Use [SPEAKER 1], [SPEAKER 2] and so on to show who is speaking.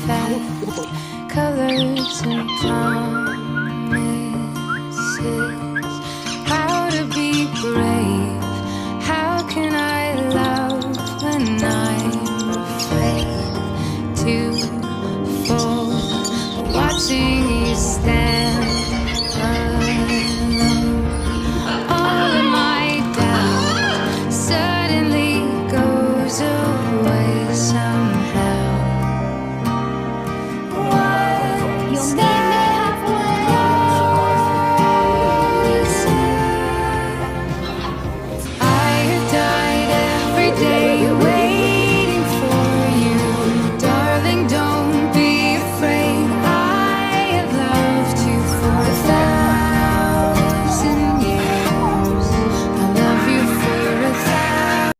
[SPEAKER 1] Fast colors and promises. How to be brave? How can I love when I'm afraid to fall? Watching you stand alone. All of my doubt suddenly goes away somehow. I have died every day.